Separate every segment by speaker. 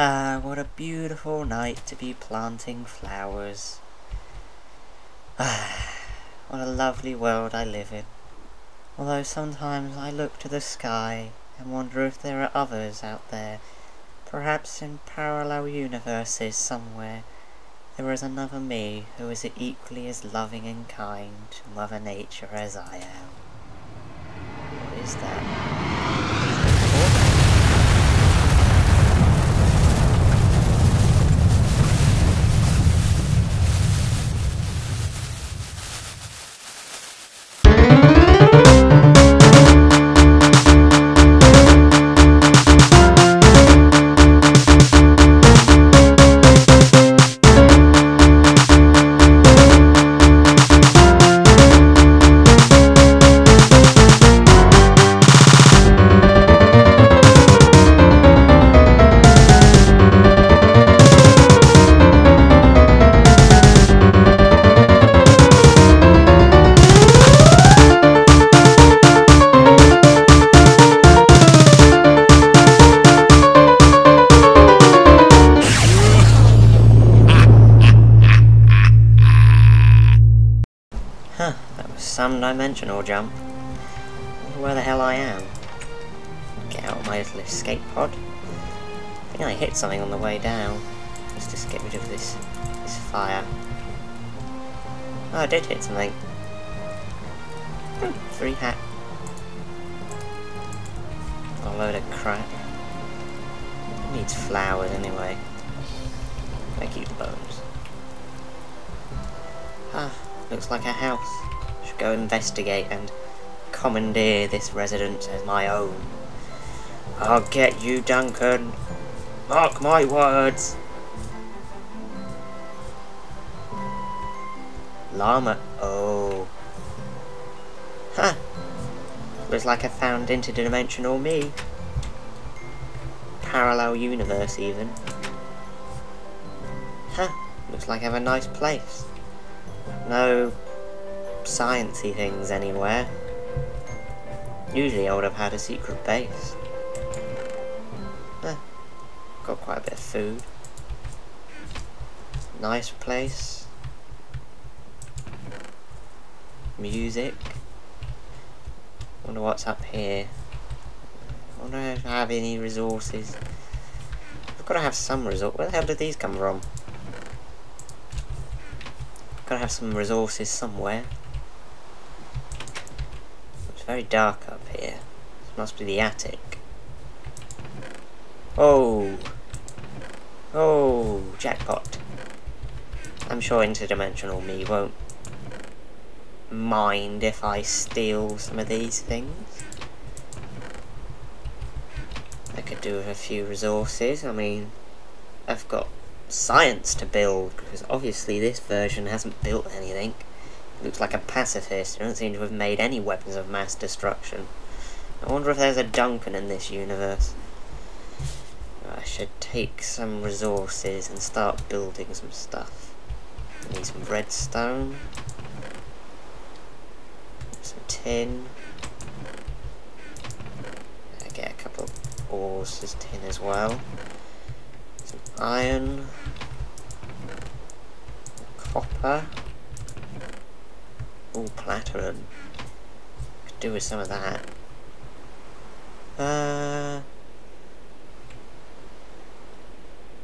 Speaker 1: Ah, what a beautiful night to be planting flowers. Ah, what a lovely world I live in. Although sometimes I look to the sky and wonder if there are others out there, perhaps in parallel universes somewhere, there is another me who is equally as loving and kind to Mother Nature as I am. What is that? Huh, that was some dimensional jump. I wonder where the hell I am. Get out of my little escape pod. I think I hit something on the way down. Let's just get rid of this fire. Oh, I did hit something. Free hat. A load of crap. It needs flowers anyway. I keep the bones. Ah. Looks like a house. Should go investigate and commandeer this residence as my own. I'll get you, Duncan. Mark my words. Llama. Oh. Huh. Looks like I found interdimensional me. Parallel universe even. Huh. Looks like I have a nice place. No sciencey things anywhere. Usually I would have had a secret base. Got quite a bit of food. Nice place. Music. Wonder what's up here. Wonder if I have any resources. I've got to have some resource. Where the hell did these come from? Gotta have some resources somewhere. It's very dark up here. This must be the attic. Oh! Oh! Jackpot. I'm sure interdimensional me won't mind if I steal some of these things. I could do with a few resources. I mean, I've got science to build, because obviously this version hasn't built anything. It looks like a pacifist. It doesn't seem to have made any weapons of mass destruction. I wonder if there's a Duncan in this universe. I should take some resources and start building some stuff. I need some redstone, some tin. I get a couple of ores as tin as well. Some iron, copper, platinum. Could do with some of that.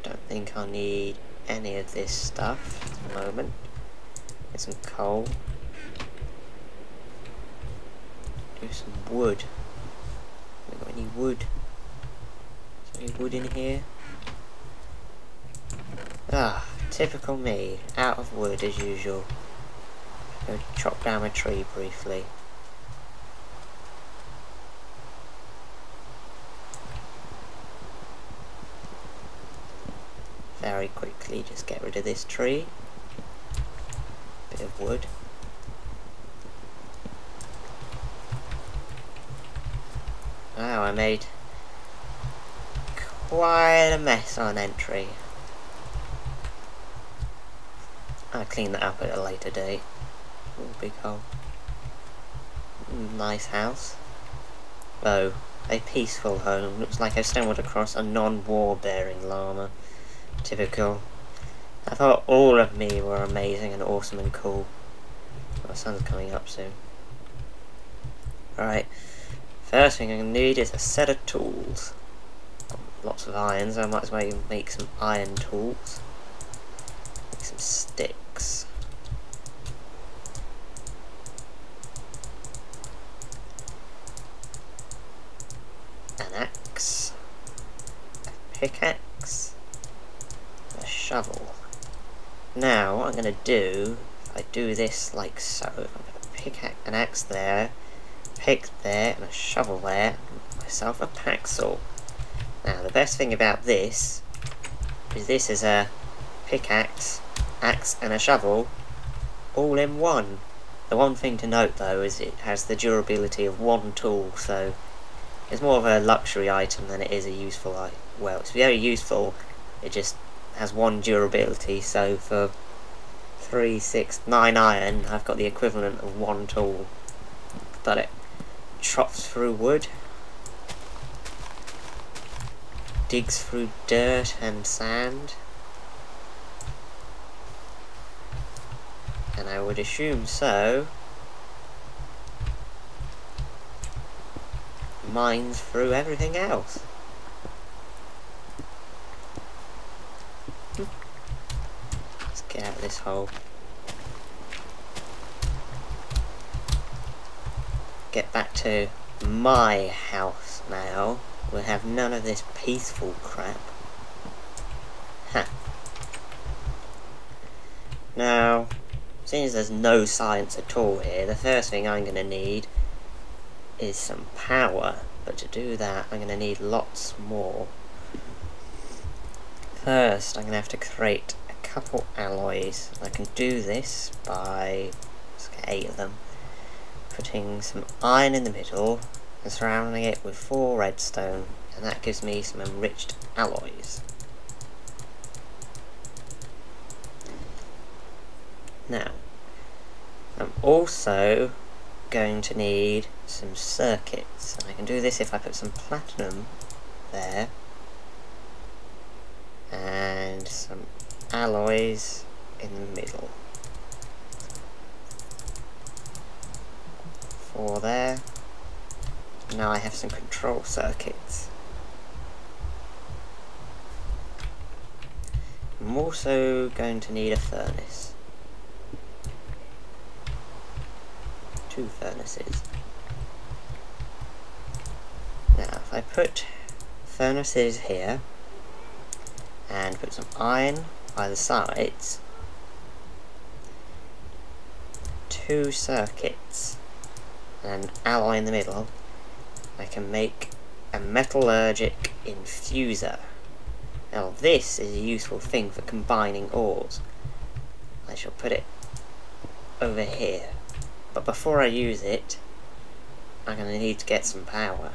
Speaker 1: Don't think I'll need any of this stuff at the moment. Get some coal. Do some wood. Have we got any wood? Is there any wood in here? Ah, typical me, out of wood as usual. Go chop down a tree briefly. Very quickly, just get rid of this tree. Bit of wood. Wow, I made quite a mess on entry. I'll clean that up at a later date. Ooh, big hole. Nice house. Oh, A peaceful home. Looks like I've stumbled across a non-war bearing llama. Typical. I thought all of me were amazing and awesome and cool. My sun's coming up soon. Right. First thing I'm going to need is a set of tools. Lots of irons. I might as well make some iron tools. Make some sticks. An axe. A pickaxe. A shovel. Now, what I'm going to do, if I do this like so, I'm going to pick an axe there, pick there, and a shovel there, and myself a packsaw. Now, the best thing about this is a pickaxe, axe, and a shovel all in one. The one thing to note though is it has the durability of one tool, so it's more of a luxury item than it is a useful item. Well, it's very useful, it just has one durability, so for 3, 6, 9 iron, I've got the equivalent of one tool. But it chops through wood, digs through dirt and sand, and I would assume so, mines through everything else. Let's get out of this hole. Get back to my house now. We'll have none of this peaceful crap. Ha. Now, seeing as there's no science at all here, the first thing I'm going to need is some power. But to do that, I'm going to need lots more. First, I'm going to have to create a couple alloys. I can do this by, let's get 8 of them, putting some iron in the middle and surrounding it with 4 redstone, and that gives me some enriched alloys. Now, I'm also going to need some circuits, and I can do this if I put some platinum there and some alloys in the middle. 4 there. Now I have some control circuits. I'm also going to need a furnace. 2 furnaces. Now if I put furnaces here and put some iron by the sides, 2 circuits and an alloy in the middle, I can make a metallurgic infuser. Now this is a useful thing for combining ores. I shall put it over here. But before I use it, I'm going to need to get some power.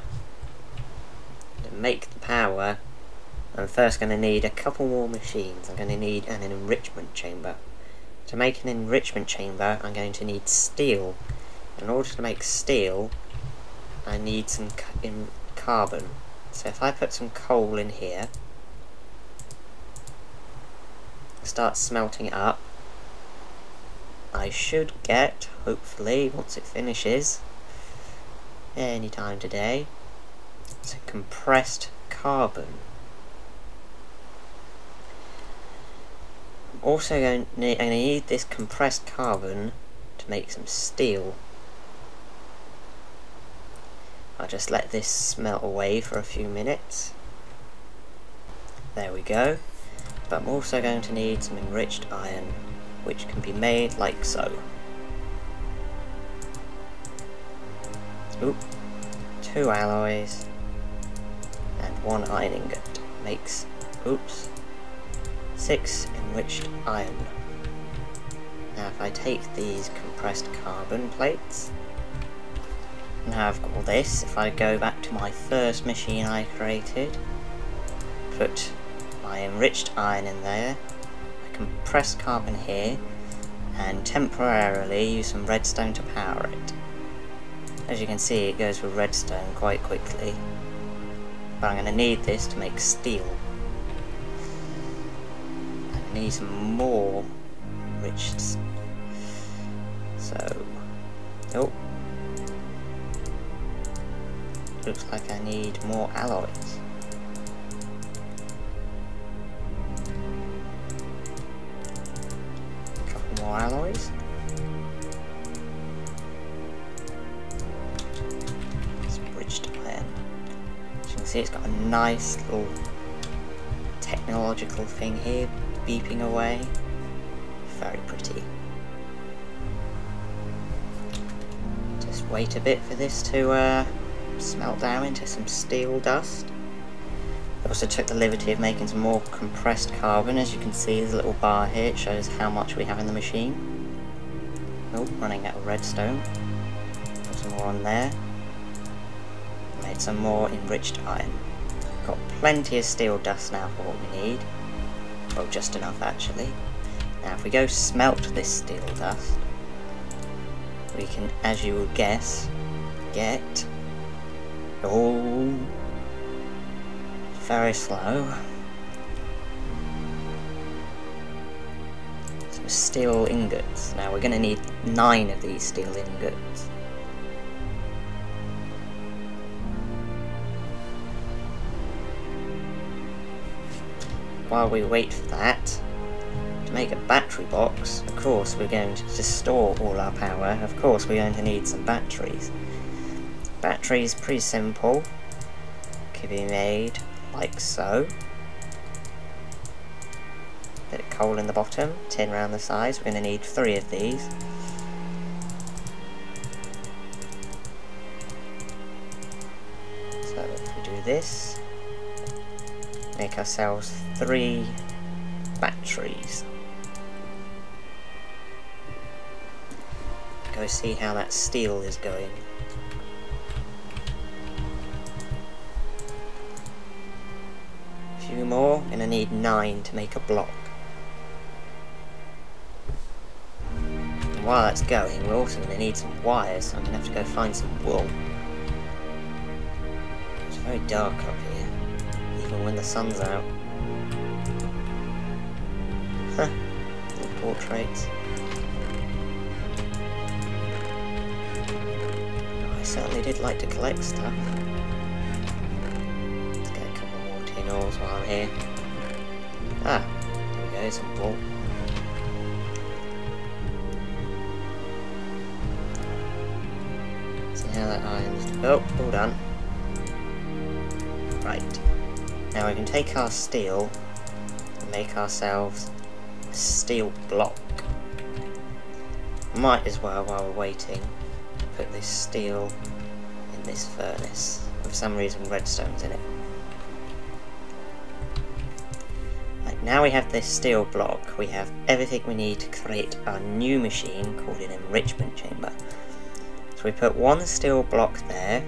Speaker 1: To make the power, I'm first going to need a couple more machines. I'm going to need an enrichment chamber. To make an enrichment chamber, I'm going to need steel. In order to make steel, I need some carbon. So if I put some coal in here, start smelting it up, I should get, hopefully, once it finishes, any time today, some compressed carbon. I'm also going to need this compressed carbon to make some steel. I'll just let this smelt away for a few minutes. There we go. But I'm also going to need some enriched iron, which can be made like so. Oop. 2 alloys and 1 iron ingot makes, oops, 6 enriched iron. Now if I take these compressed carbon plates, now I've got all this, if I go back to my first machine I created, put my enriched iron in there, my compressed carbon here, and temporarily use some redstone to power it. As you can see, it goes with redstone quite quickly. but I'm going to need this to make steel. I need some more enriched. So, oh, looks like I need more alloys. A couple more alloys. See, it's got a nice little technological thing here beeping away. Very pretty. Just wait a bit for this to smelt down into some steel dust. I also took the liberty of making some more compressed carbon. As you can see, there's a little bar here. It shows how much we have in the machine. Oh, running out of redstone. Put some more on there. Made some more enriched iron. Got plenty of steel dust now for what we need. Well, just enough actually. Now if we go smelt this steel dust, we can, as you would guess, get... oh, very slow. Some steel ingots. Now we're going to need 9 of these steel ingots. While we wait for that, to make a battery box, of course we're going to store all our power. Of course we're going to need some batteries. Batteries, pretty simple, can be made like so. Bit of coal in the bottom, tin around the sides. We're going to need 3 of these. So if we do this, make ourselves 3 batteries. Go see how that steel is going. A few more, gonna need 9 to make a block. And while that's going, we're also gonna need some wires, so I'm gonna have to go find some wool. It's very dark up here, even when the sun's out. Huh, little portraits. I certainly did like to collect stuff. Let's get a couple more tin ores while I'm here. Ah, there we go, some wool. See how that iron's... oh, all done. Right. Now we can take our steel and make ourselves a steel block. Might as well, while we're waiting, put this steel in this furnace. For some reason redstone's in it. Right, now we have this steel block, we have everything we need to create our new machine called an enrichment chamber. So we put 1 steel block there,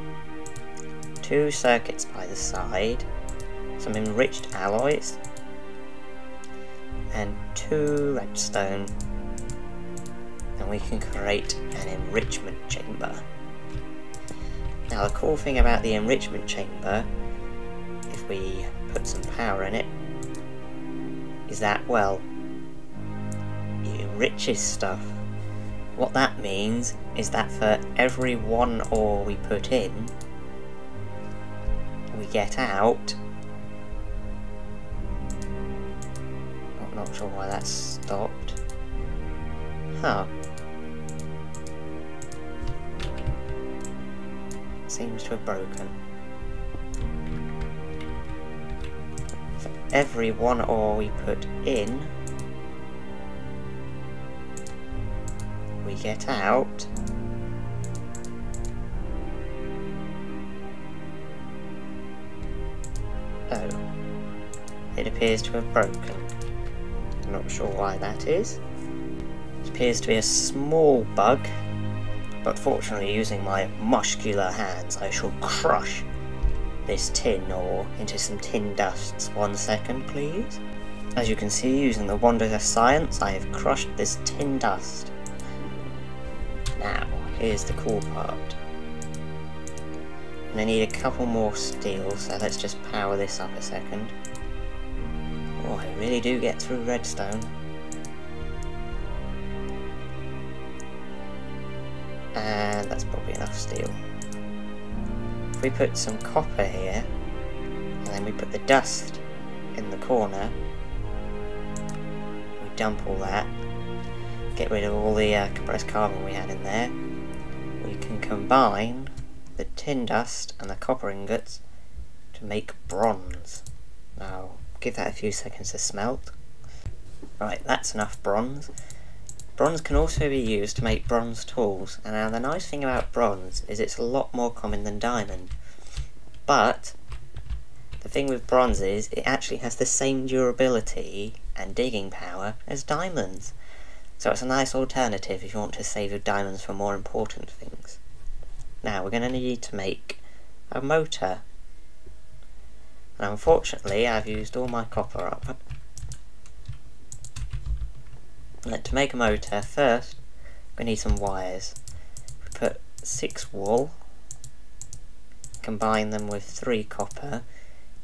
Speaker 1: 2 circuits by the side, some enriched alloys, and 2 redstone, and we can create an enrichment chamber. Now the cool thing about the enrichment chamber, if we put some power in it, is that, well, it enriches stuff. What that means is that for every 1 ore we put in, we get out... not sure why that stopped. Huh. Seems to have broken. For every 1 ore we put in, we get out oh, it appears to have broken. I'm not sure why that is. It appears to be a small bug, but fortunately using my muscular hands I shall crush this tin ore into some tin dusts. 1 second please. As you can see, using the wonders of science, I have crushed this tin dust. Now, here's the cool part. And I need a couple more steel, so let's just power this up a second. Oh, I really do get through redstone. And that's probably enough steel. If we put some copper here, and then we put the dust in the corner, we dump all that, get rid of all the compressed carbon we had in there, we can combine the tin dust and the copper ingots to make bronze. Now, give that a few seconds to smelt. Right, that's enough bronze. Bronze can also be used to make bronze tools, and now the nice thing about bronze is it's a lot more common than diamond. But the thing with bronze is it actually has the same durability and digging power as diamonds. So it's a nice alternative if you want to save your diamonds for more important things. Now we're going to need to make a motor. And unfortunately I've used all my copper up. And to make a motor, first we need some wires. We put 6 wool, combine them with 3 copper,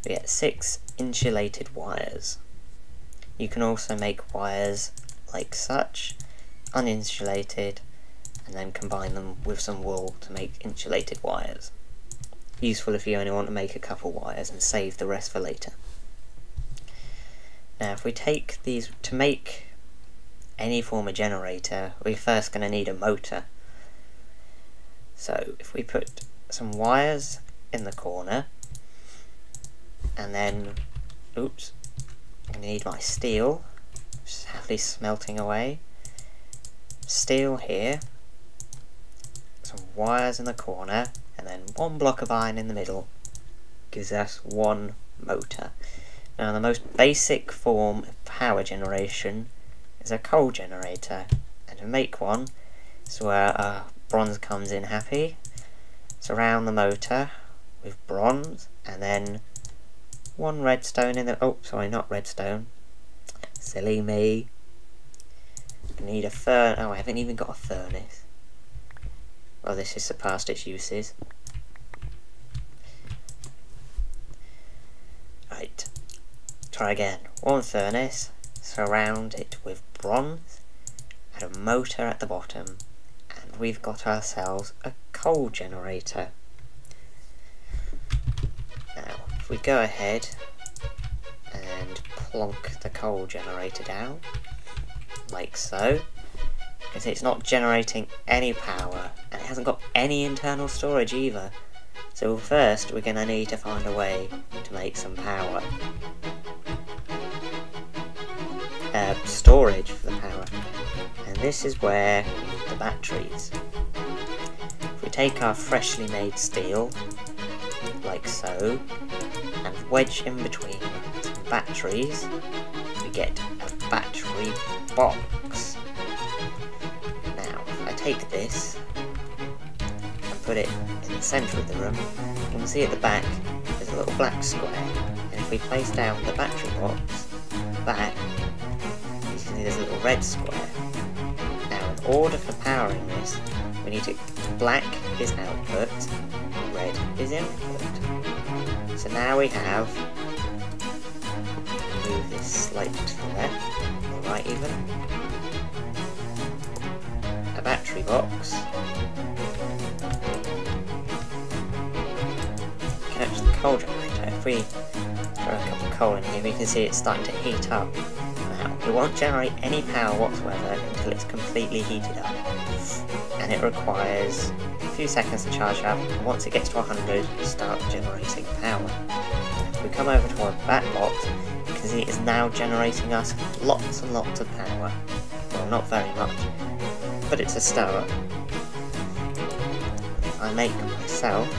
Speaker 1: we get 6 insulated wires. You can also make wires like such, uninsulated, and then combine them with some wool to make insulated wires. Useful if you only want to make a couple wires and save the rest for later. Now if we take these, to make any form of generator, we're first going to need a motor. So if we put some wires in the corner, and then, oops, I'm going to need my steel, just happily smelting away. Steel here, some wires in the corner, and then 1 block of iron in the middle gives us 1 motor. Now the most basic form of power generation is a coal generator, and to make one is where bronze comes in happy. Surround the motor with bronze, and then 1 redstone in the, oh sorry, not redstone, silly me. I need a oh I haven't even got a furnace. Well, this is surpassed its uses. Right, try again. 1 furnace, surround it with bronze, and a motor at the bottom, and we've got ourselves a coal generator. Now, if we go ahead and plonk the coal generator down, like so, you can see it's not generating any power, and it hasn't got any internal storage either. So first we're going to need to find a way to make some power. Storage for the power. And this is where the batteries. If we take our freshly made steel, like so, and wedge in between some batteries, we get a battery box. Now, if I take this and put it in the centre of the room, you can see at the back there's a little black square, and if we place down the battery box back, you can see there's a little red square. Now, in order for powering this, we need to, black is output, red is input. So now we have, move this slightly to the left, or right even, a battery box, connect to the coal generator. If we throw a couple of coal in here, we can see it's starting to heat up. Now, it won't generate any power whatsoever until it's completely heated up, and it requires a few seconds to charge up, and once it gets to 100, start generating power. If we come over to our back box, you can see it is now generating us lots and lots of power. Well, not very much, but it's a start. If I make myself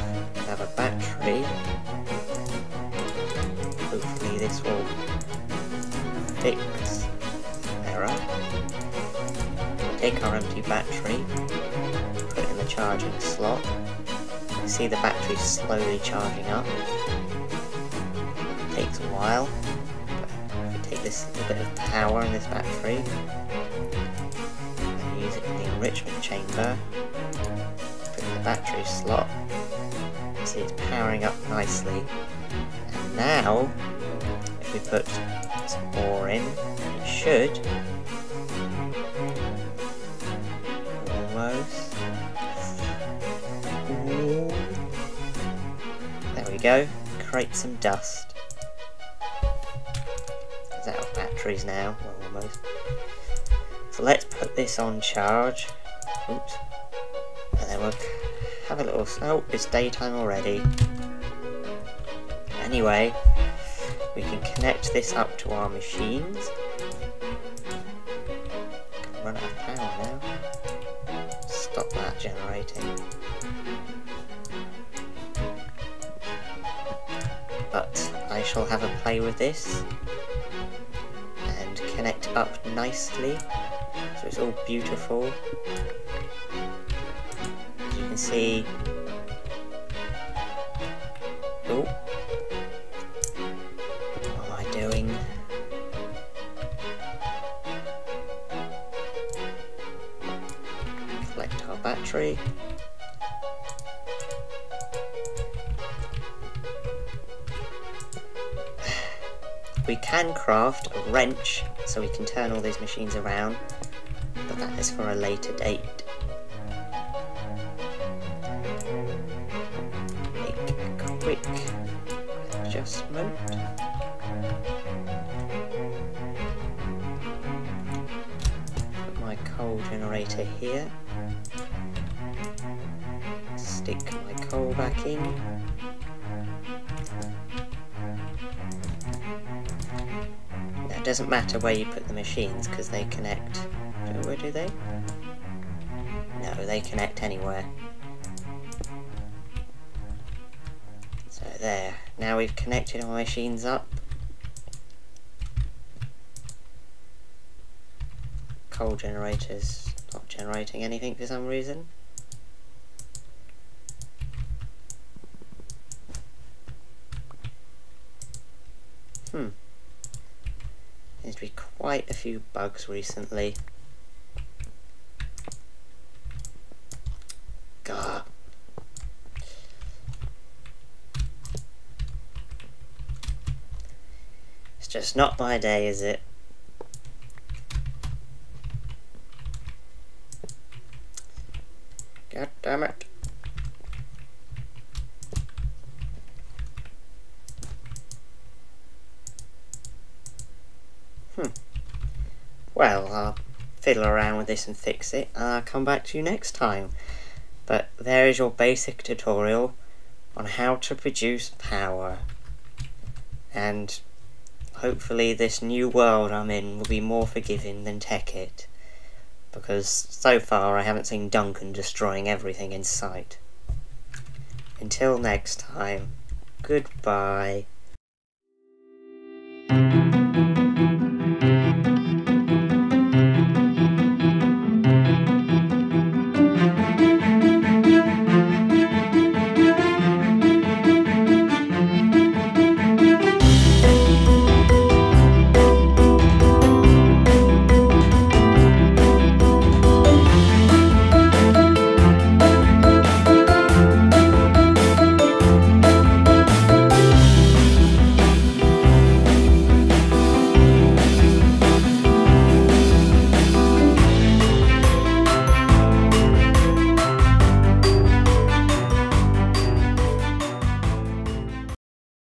Speaker 1: have a battery, hopefully this will fix the error. Take our empty battery, put it in the charging slot. You see the battery slowly charging up. It takes a while, but if we take this little bit of power in this battery and use it in the enrichment chamber, put it in the battery slot, See, it's powering up nicely. And now, if we put some more in, it should almost. Ooh. There we go. Create some dust. Is out of batteries now? Well, almost. So let's put this on charge. Oops. And then we'll have a little... Oh, it's daytime already. Anyway, we can connect this up to our machines. Run out of power now. Stop that generating. But I shall have a play with this and connect up nicely so it's all beautiful. As you can see. Oh, what am I doing? Collect our battery. We can craft a wrench so we can turn all these machines around, but that is for a later date. Make a quick adjustment. Put my coal generator here. Stick my coal back in. It doesn't matter where you put the machines because they connect. Where do they? No, they connect anywhere. So there. Now we've connected our machines up. Coal generator's not generating anything for some reason. Seems to be quite a few bugs recently. Gah. It's just not my day, is it? God damn it. Well, I'll fiddle around with this and fix it, and I'll come back to you next time. But there is your basic tutorial on how to produce power. And hopefully this new world I'm in will be more forgiving than Tech-It. Because so far I haven't seen Duncan destroying everything in sight. Until next time, goodbye.